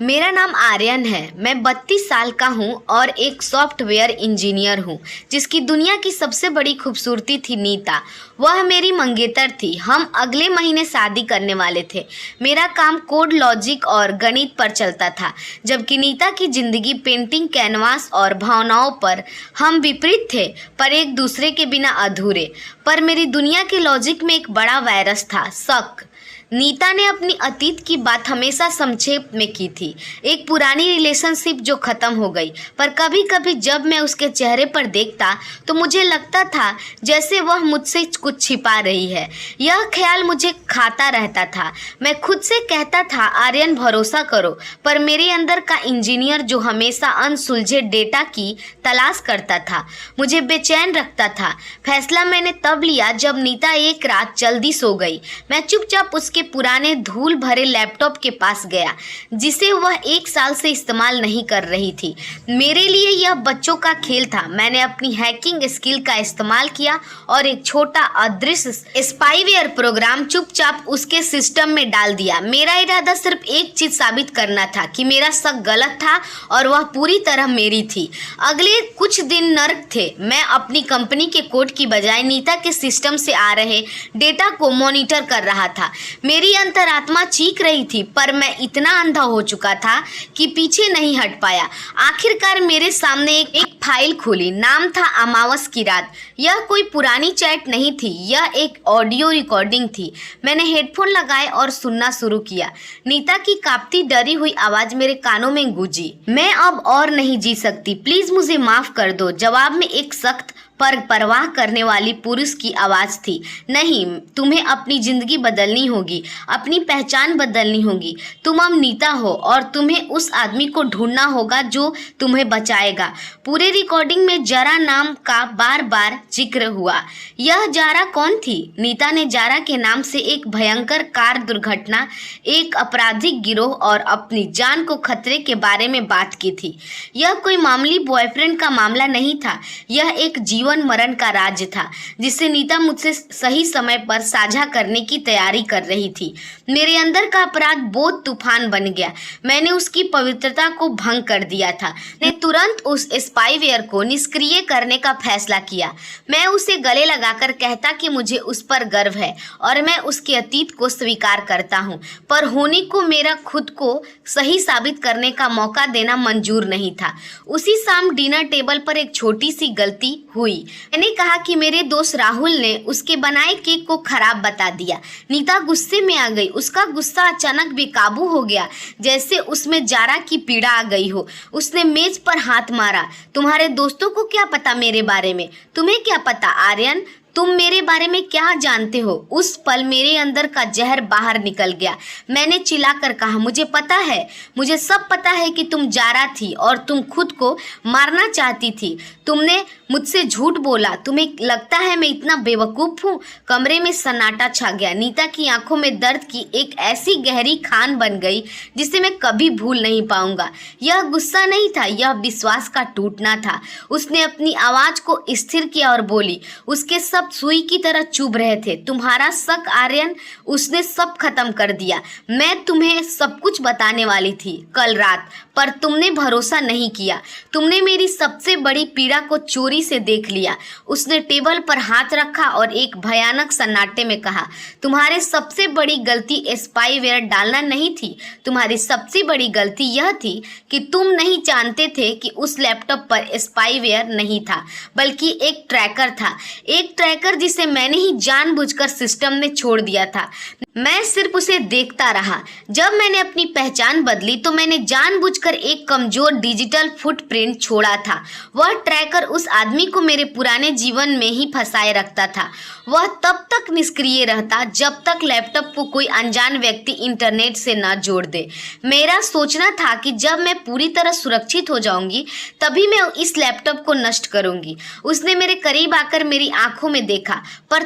मेरा नाम आर्यन है। मैं 32 साल का हूँ और एक सॉफ्टवेयर इंजीनियर हूँ जिसकी दुनिया की सबसे बड़ी खूबसूरती थी नीता। वह मेरी मंगेतर थी। हम अगले महीने शादी करने वाले थे। मेरा काम कोड, लॉजिक और गणित पर चलता था, जबकि नीता की जिंदगी पेंटिंग, कैनवास और भावनाओं पर। हम विपरीत थे पर एक दूसरे के बिना अधूरे। पर मेरी दुनिया के लॉजिक में एक बड़ा वायरस था, शक। नीता ने अपनी अतीत की बात हमेशा संक्षेप में की थी, एक पुरानी रिलेशनशिप जो ख़त्म हो गई। पर कभी कभी जब मैं उसके चेहरे पर देखता तो मुझे लगता था जैसे वह मुझसे कुछ छिपा रही है। यह ख्याल मुझे खाता रहता था। मैं खुद से कहता था, आर्यन भरोसा करो, पर मेरे अंदर का इंजीनियर जो हमेशा अनसुलझे डेटा की तलाश करता था मुझे बेचैन रखता था। फैसला मैंने तब लिया जब नीता एक रात जल्दी सो गई। मैं चुपचाप उसके पुराने धूल भरे लैपटॉप के पास गया जिसे वह 1 साल से इस्तेमाल नहीं कर रही थी। मेरे लिए यह बच्चों का खेल था। मैंने अपनी हैकिंग स्किल का इस्तेमाल किया और एक छोटा अदृश्य स्पाईवेयर प्रोग्राम चुपचाप उसके सिस्टम में डाल दिया। मेरा इरादा सिर्फ एक चीज साबित करना था कि मेरा शक गलत था और वह पूरी तरह मेरी थी। अगले कुछ दिन नर्क थे। मैं अपनी कंपनी के कोड की बजाय नीता के सिस्टम से आ रहे डेटा को मॉनिटर कर रहा था। मेरी अंतरात्मा चीख रही थी, पर मैं इतना अंधा हो चुका था कि पीछे नहीं हट पाया। आखिरकार मेरे सामने एक फाइल खुली। नाम था अमावस की रात। यह कोई पुरानी चैट नहीं थी, यह एक ऑडियो रिकॉर्डिंग थी। मैंने हेडफोन लगाए और सुनना शुरू किया। नीता की कांपती डरी हुई आवाज मेरे कानों में गूंजी। मैं अब और नहीं जी सकती, प्लीज मुझे माफ कर दो। जवाब में एक सख्त पर परवाह करने वाली पुरुष की आवाज थी। नहीं, तुम्हें अपनी जिंदगी बदलनी होगी, अपनी पहचान बदलनी होगी। तुम अब नीता हो और तुम्हें उस आदमी को ढूंढना होगा जो तुम्हें बचाएगा। पूरे रिकॉर्डिंग में जारा नाम का बार बार जिक्र हुआ। यह जारा कौन थी? नीता ने जारा के नाम से एक भयंकर कार दुर्घटना, एक आपराधिक गिरोह और अपनी जान को खतरे के बारे में बात की थी। यह कोई मामूली बॉयफ्रेंड का मामला नहीं था, यह एक जीवन मरण का राज्य था जिसे नीता मुझसे सही समय पर साझा करने की तैयारी कर रही थी। मेरे अंदर का अपराध बोध तूफान बन गया। मैंने उसकी पवित्रता को भंग कर दिया था। मैंने तुरंत उस स्पाईवेयर को निष्क्रिय करने का फैसला किया। मैं उसे गले लगाकर कहता कि मुझे उस पर गर्व है और मैं उसके अतीत को स्वीकार करता हूँ, पर होनी को मेरा खुद को सही साबित करने का मौका देना मंजूर नहीं था। उसी शाम डिनर टेबल पर एक छोटी सी गलती हुई। मैंने कहा कि मेरे दोस्त राहुल ने उसके बनाए केक को खराब बता दिया। नीता गुस्से में आ गई। उसका गुस्सा अचानक बेकाबू हो गया, जैसे उसमें जारा की पीड़ा आ गई हो। उसने मेज पर हाथ मारा। तुम्हारे दोस्तों को क्या पता मेरे बारे में? तुम्हें क्या पता आर्यन? तुम मेरे बारे में क्या जानते हो? उस पल मेरे अंदर का जहर बाहर निकल गया। मैंने चिल्लाकर कहा, मुझे पता है, मुझे सब पता है कि तुम जारा थी और तुम खुद को मारना चाहती थी। तुमने मुझसे झूठ बोला। तुम्हें लगता है मैं इतना बेवकूफ़ हूँ? कमरे में सन्नाटा छा गया। नीता की आंखों में दर्द की एक ऐसी गहरी खान बन गई जिसे मैं कभी भूल नहीं पाऊंगा। यह गुस्सा नहीं था, यह विश्वास का टूटना था। उसने अपनी आवाज़ को स्थिर किया और बोली, उसके सब सुई की तरह चुभ रहे थे। तुम्हारा शक आर्यन, उसने सब खत्म कर दिया। मैं तुम्हें सब कुछ बताने वाली थी कल रात, पर तुमने भरोसा नहीं किया। तुमने मेरी सबसे बड़ी पीड़ा को चोरी से देख लिया। उसने टेबल पर हाथ रखा और एक भयानक सन्नाटे में कहा, तुम्हारी सबसे बड़ी गलती स्पाईवेयर डालना नहीं थी। तुम्हारी सबसे बड़ी गलती यह थी कि तुम नहीं जानते थे कि उस लैपटॉप पर स्पाईवेयर नहीं था, बल्कि एक ट्रैकर था। एक ट्रैकर जिसे मैंने ही जानबूझकर सिस्टम में छोड़ दिया था। मैं सिर्फ उसे देखता रहा। जब मैंने अपनी पहचान बदली तो मैंने जानबूझकर एक कमजोर डिजिटल फुटप्रिंट छोड़ा था। वह ट्रैकर उस आदमी को मेरे पुराने जीवन में ही फंसाए रखता था। वह तब तक निष्क्रिय रहता जब तक लैपटॉप को कोई अनजान व्यक्ति इंटरनेट से न जोड़ दे। मेरा सोचना था कि जब मैं पूरी तरह सुरक्षित हो जाऊंगी तभी मैं इस लैपटॉप को नष्ट करूंगी। उसने मेरे करीब आकर मेरी आंखों में में देखा, पर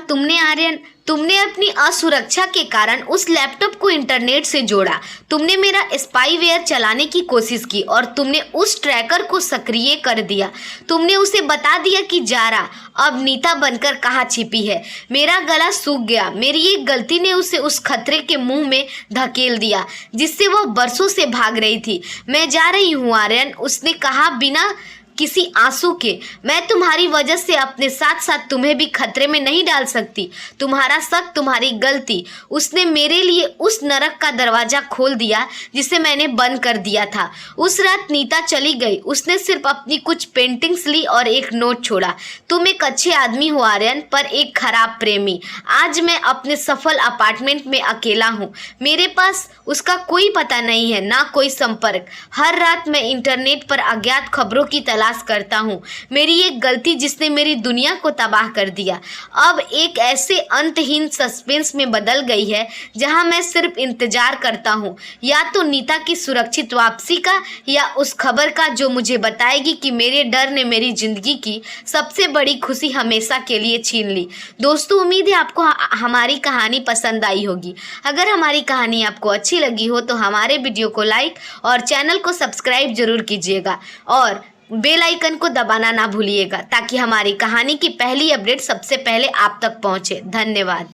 तुमने अपनी असुरक्षा के कारण उस लैपटॉप को इंटरनेट से जोड़ा। तुमने मेरा स्पाईवेयर चलाने की कोशिश की और तुमने उस ट्रैकर को सक्रिय कर दिया। तुमने उसे बता दिया कि जारा अब नीता बनकर कहाँ छिपी है। मेरा गला सूख गया। मेरी एक गलती ने उसे उस खतरे के मुंह में धकेल दिया जिससे वह बरसों से भाग रही थी। मैं जा रही हूँ आर्यन, उसने कहा बिना किसी आंसू के। मैं तुम्हारी वजह से अपने साथ साथ तुम्हें भी खतरे में नहीं डाल सकती। तुम्हारा शक, तुम्हारी गलती, उसने मेरे लिए उस नरक का दरवाजा खोल दिया जिसे मैंने बंद कर दिया था। उस रात नीता चली गई। उसने सिर्फ अपनी कुछ पेंटिंग्स ली और एक नोट छोड़ा। तुम एक अच्छे आदमी हो आर्यन, पर एक खराब प्रेमी। आज मैं अपने सफल अपार्टमेंट में अकेला हूँ। मेरे पास उसका कोई पता नहीं है, ना कोई संपर्क। हर रात मैं इंटरनेट पर अज्ञात खबरों की तलाश करता हूँ। मेरी एक गलती जिसने मेरी दुनिया को तबाह कर दिया, अब एक ऐसे अंतहीन सस्पेंस में बदल गई है जहाँ मैं सिर्फ इंतजार करता हूँ, या तो नीता की सुरक्षित वापसी का, या उस खबर का जो मुझे बताएगी कि मेरे डर ने मेरी जिंदगी की सबसे बड़ी खुशी हमेशा के लिए छीन ली। दोस्तों, उम्मीद है आपको हमारी कहानी पसंद आई होगी। अगर हमारी कहानी आपको अच्छी लगी हो तो हमारे वीडियो को लाइक और चैनल को सब्सक्राइब जरूर कीजिएगा और बेल आइकन को दबाना ना भूलिएगा ताकि हमारी कहानी की पहली अपडेट सबसे पहले आप तक पहुंचे। धन्यवाद।